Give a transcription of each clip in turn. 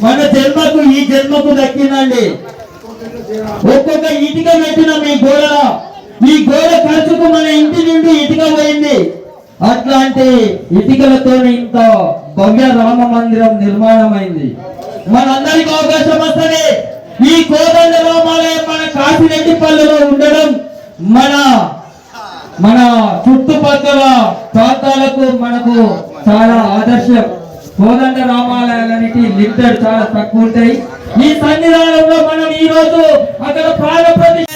మన జన్మకు ఈ జన్మకు దక్కిందండి. ఒక్కొక్క ఇటుక పెట్టిన ఈ గోడ ఖర్చుకు మన ఇంటి నుండి ఇటుక పోయింది. అట్లాంటి ఇటుకలతో ఇంత భవ్య రామ మందిరం నిర్మాణమైంది. మనందరికీ అవకాశం వస్తుంది. ఈ కోదండ రామాలయం మన కాశీరెడ్డిపల్లిలో ఉండడం మన చుట్టుపక్కల ప్రాంతాలకు మనకు చాలా ఆదర్శం. కోదండ రామాలయాలకి లిమిటెడ్ చాలా తక్కువ ఉంటాయి. ఈ సన్నిధానంలో మనం ఈ రోజు అక్కడ ప్రాణ ప్రతిష్ఠ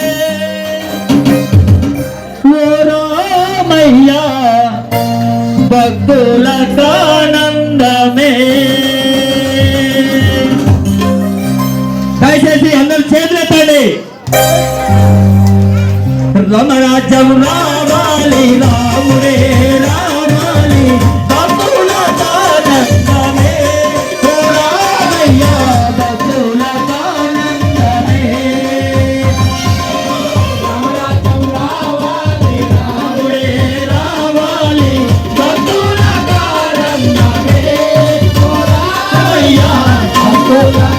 భక్తులకు ఆనందమే. దయచేసి అందరూ చేతులెత్తండి. రామరాజ్యం రావాలి, రాముడే రావాలి, భక్తులకు ఆనందమే. రామయ్యా భక్తులకు ఆనందమే. రామరాజ్యం రావాలి, రాముడే రావాలి, భక్తులకు ఆనందమే. రామయ్యా భక్తులకు